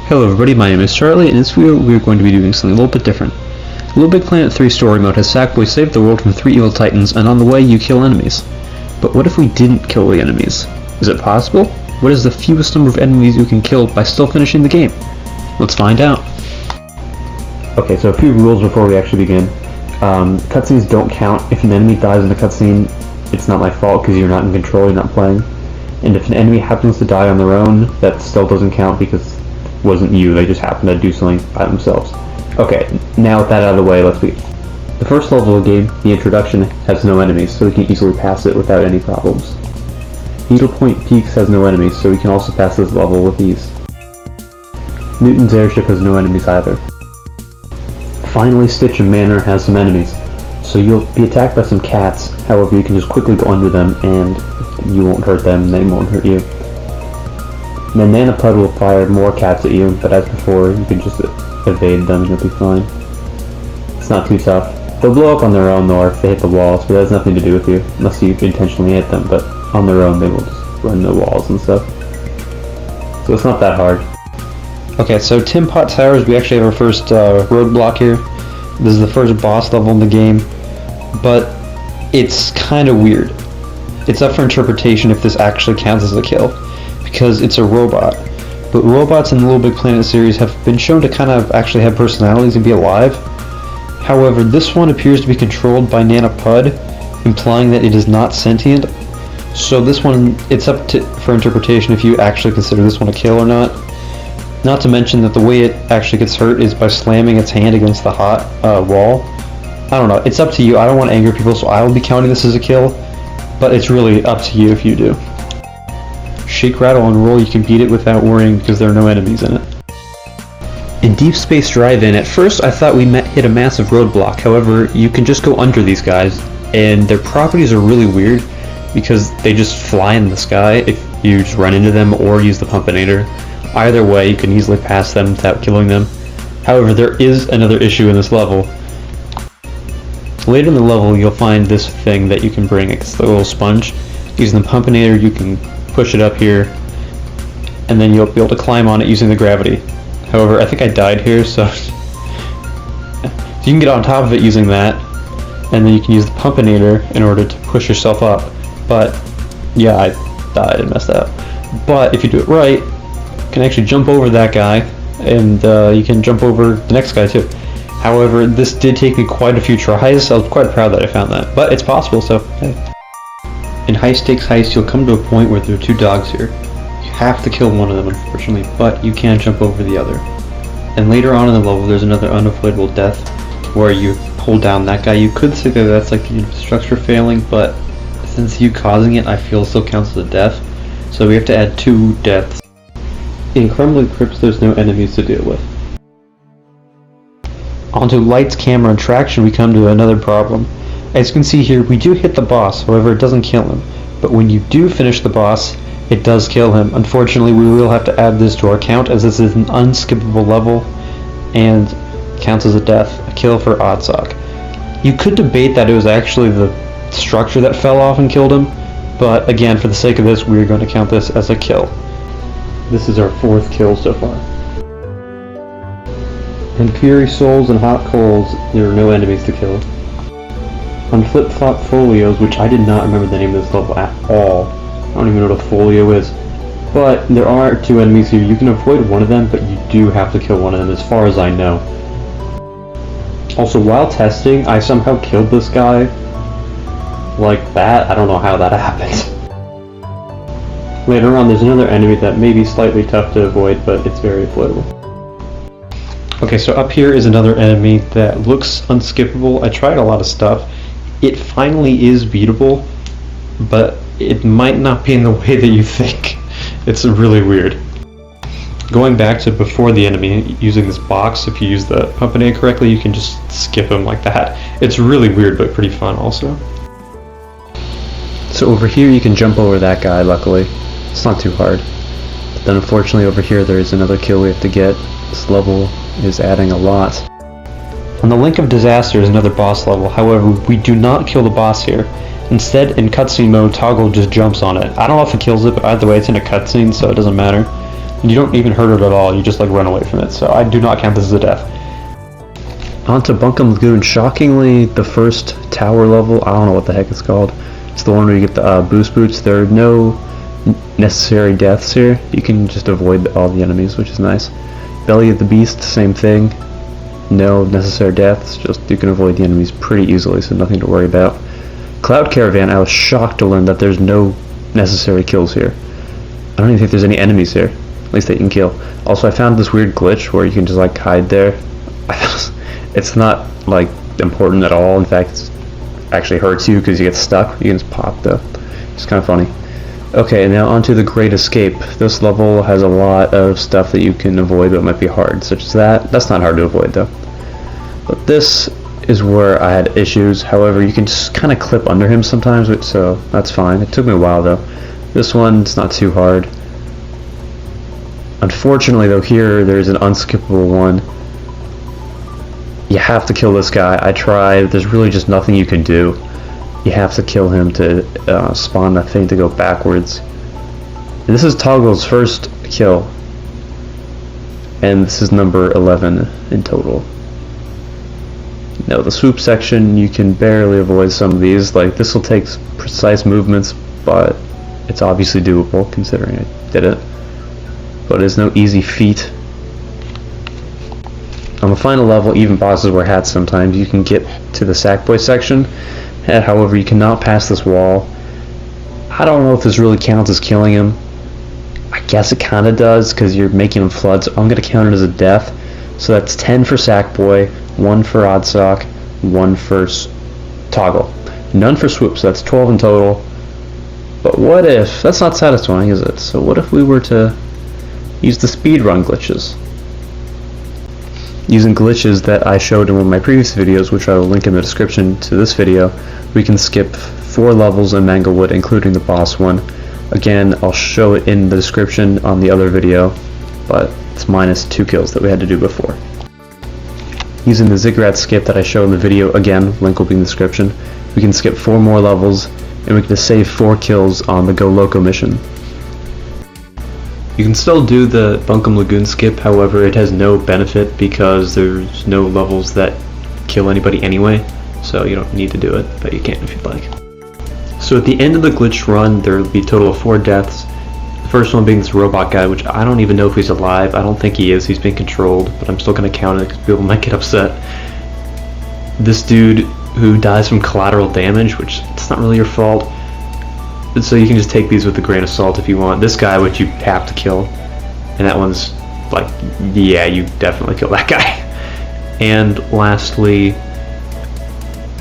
Hello everybody, my name is Charlie, and in this video we are going to be doing something a little bit different. Little Big Planet 3 story mode has Sackboy saved the world from 3 evil titans, and on the way you kill enemies. But what if we didn't kill the enemies? Is it possible? What is the fewest number of enemies you can kill by still finishing the game? Let's find out. Okay, so a few rules before we actually begin. Cutscenes don't count. If an enemy dies in a cutscene, it's not my fault because you're not in control, you're not playing. And if an enemy happens to die on their own, that still doesn't count because it wasn't you, they just happened to do something by themselves. Okay, now with that out of the way, let's begin. The first level of the game, the introduction, has no enemies, so we can easily pass it without any problems. Needle Point Peaks has no enemies, so we can also pass this level with ease. Newton's airship has no enemies either. Finally, Stitch Manor has some enemies, so you'll be attacked by some cats, however you can just quickly go under them and you won't hurt them, they won't hurt you. Nanapud will fire more cats at you, but as before, you can just evade them and you'll be fine. It's not too tough. They'll blow up on their own though if they hit the walls, but that has nothing to do with you, unless you intentionally hit them, but on their own they will just run the walls and stuff. So it's not that hard. Okay, so Tin Pot Towers, we actually have our first roadblock here. This is the first boss level in the game, but it's kind of weird. It's up for interpretation if this actually counts as a kill, because it's a robot. But robots in the Little Big Planet series have been shown to kind of actually have personalities and be alive. However, this one appears to be controlled by Nanapud, implying that it is not sentient. So this one, it's up for interpretation if you actually consider this one a kill or not. Not to mention that the way it actually gets hurt is by slamming its hand against the hot wall. I don't know, it's up to you. I don't want to anger people, so I will be counting this as a kill, but it's really up to you if you do. Shake, rattle, and roll, you can beat it without worrying because there are no enemies in it. In Deep Space Drive-In, at first I thought we hit a massive roadblock. However, you can just go under these guys, and their properties are really weird because they just fly in the sky if you just run into them or use the Pumpinator. Either way, you can easily pass them without killing them. However, there is another issue in this level. Later in the level, you'll find this thing that you can bring. It's the little sponge. Using the Pumpinator, you can push it up here, and then you'll be able to climb on it using the gravity. However, I think I died here, so you can get on top of it using that, and then you can use the Pumpinator in order to push yourself up. But yeah, I died and messed up. But if you do it right, you can actually jump over that guy, and you can jump over the next guy too. However, this did take me quite a few tries, so I was quite proud that I found that. But it's possible, so hey. In High Stakes Heist, you'll come to a point where there are 2 dogs here. You have to kill one of them, unfortunately, but you can jump over the other. And later on in the level, there's another unavoidable death, where you pull down that guy. You could say that that's like the infrastructure failing, but since you causing it, I feel still counts as a death. So we have to add 2 deaths. In Crumbling Crypts, there's no enemies to deal with. Onto Lights, Camera, and Traction, we come to another problem. As you can see here, we do hit the boss, however it doesn't kill him. But when you do finish the boss, it does kill him. Unfortunately, we will have to add this to our count, as this is an unskippable level and counts as a death, a kill for Oddsock. You could debate that it was actually the structure that fell off and killed him, but again, for the sake of this, we are going to count this as a kill. This is our 4th kill so far. In Fury Souls and Hot Coals, there are no enemies to kill. On Flip Flop Folios, which I did not remember the name of this level at all. I don't even know what a folio is. But there are 2 enemies here. You can avoid one of them, but you do have to kill one of them as far as I know. Also, while testing, I somehow killed this guy like that. I don't know how that happened. Later on, there's another enemy that may be slightly tough to avoid, but it's very avoidable. Okay, so up here is another enemy that looks unskippable. I tried a lot of stuff. It finally is beatable, but it might not be in the way that you think. It's really weird. Going back to before the enemy, using this box, if you use the Pumpinator correctly, you can just skip him like that. It's really weird, but pretty fun also. So over here you can jump over that guy, luckily. It's not too hard. But then unfortunately over here there is another kill we have to get. This level is adding a lot. On the Link of Disaster is another boss level, however we do not kill the boss here. Instead, in cutscene mode, Toggle just jumps on it. I don't know if it kills it, but either way it's in a cutscene, so it doesn't matter. And you don't even hurt it at all, you just like run away from it, so I do not count this as a death. On to Bunkum Lagoon. Shockingly, the first tower level, I don't know what the heck it's called. It's the one where you get the boost boots. There are no necessary deaths here. You can just avoid all the enemies, which is nice. Belly of the Beast, same thing. No necessary deaths, just you can avoid the enemies pretty easily, so nothing to worry about. Cloud Caravan, I was shocked to learn that there's no necessary kills here. I don't even think there's any enemies here, at least that you can kill. Also, I found this weird glitch where you can just like hide there. It's not like important at all. In fact, it actually hurts you because you get stuck. You can just pop though. It's kind of funny. Okay, now onto the Great Escape. This level has a lot of stuff that you can avoid, but it might be hard, such as that. That's not hard to avoid though. But this is where I had issues. However, you can just kind of clip under him sometimes, so that's fine. It took me a while though. This one's not too hard. Unfortunately though, here there's an unskippable one. You have to kill this guy. I tried. There's really just nothing you can do. You have to kill him to spawn that thing to go backwards. And this is Toggle's first kill. And this is number 11 in total. Now the swoop section, you can barely avoid some of these. Like this will take precise movements, but it's obviously doable considering I did it. But it's no easy feat. On the final level, even bosses wear hats sometimes. You can get to the Sackboy section, however you cannot pass this wall. I don't know if this really counts as killing him. I guess it kinda does, because you're making him flood, so I'm gonna count it as a death. So that's 10 for Sackboy, 1 for Oddsock, 1 for Toggle. None for Swoop, so that's 12 in total. But what if, that's not satisfying, is it? So what if we were to use the speedrun glitches? Using glitches that I showed in one of my previous videos, which I will link in the description to this video, we can skip 4 levels in Manglewood, including the boss one. Again, I'll show it in the description on the other video, but it's minus 2 kills that we had to do before. Using the ziggurat skip that I showed in the video, again, link will be in the description, we can skip 4 more levels, and we can save 4 kills on the Go Loco mission. You can still do the Bunkum Lagoon skip, however it has no benefit because there's no levels that kill anybody anyway, so you don't need to do it, but you can if you'd like. So at the end of the glitch run, there will be a total of 4 deaths. The first one being this robot guy, which I don't even know if he's alive. I don't think he is, he's being controlled, but I'm still going to count it because people might get upset. This dude who dies from collateral damage, which it's not really your fault. So you can just take these with a grain of salt if you want. This guy, which you have to kill, and that one's like, yeah, you definitely kill that guy. And lastly,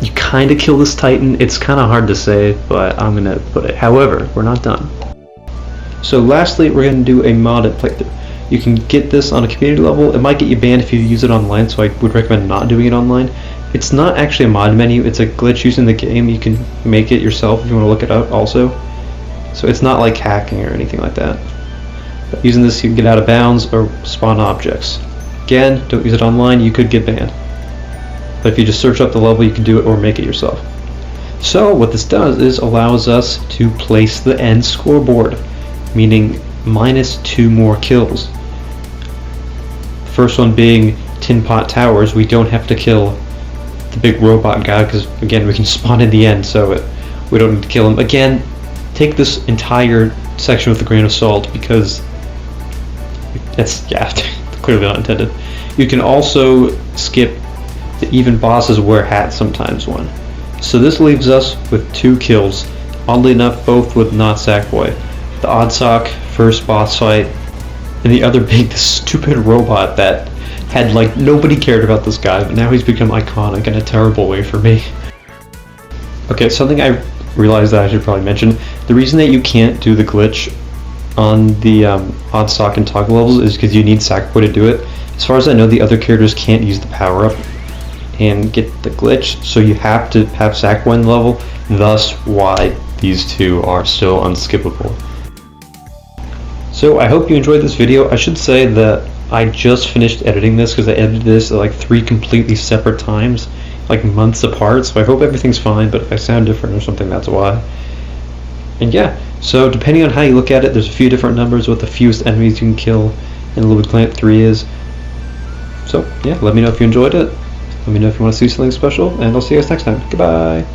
you kind of kill this Titan. It's kind of hard to say, but I'm gonna put it. However, we're not done. So lastly, we're gonna do a modded playthrough. You can get this on a community level. It might get you banned if you use it online, so I would recommend not doing it online. It's not actually a mod menu, it's a glitch using the game. You can make it yourself if you want to look it up also. So it's not like hacking or anything like that. But using this you can get out of bounds or spawn objects. Again, don't use it online, you could get banned. But if you just search up the level you can do it or make it yourself. So what this does is allows us to place the end scoreboard, meaning minus 2 more kills. The first one being Tin Pot Towers. We don't have to kill the big robot guy because again we can spawn in the end, so we don't need to kill him. Again, take this entire section with a grain of salt because that's, yeah, clearly not intended. You can also skip the even bosses wear hats sometimes one. So this leaves us with 2 kills, oddly enough both with not Sackboy. The Oddsock first boss fight, and the other being this stupid robot that had, like, nobody cared about this guy, but now he's become iconic in a terrible way for me. Okay, something I realized that I should probably mention. The reason that you can't do the glitch on the Oddsock and Toggle levels is because you need Sackboy to do it. As far as I know, the other characters can't use the power-up and get the glitch, so you have to have Sackboy in the level, thus why these 2 are still unskippable. So I hope you enjoyed this video. I should say that I just finished editing this because I edited this at like 3 completely separate times, like months apart, so I hope everything's fine, but if I sound different or something, that's why. And yeah, so depending on how you look at it, there's a few different numbers what the fewest enemies you can kill in Little Big Planet 3 is. So yeah, let me know if you enjoyed it. Let me know if you want to see something special, and I'll see you guys next time. Goodbye!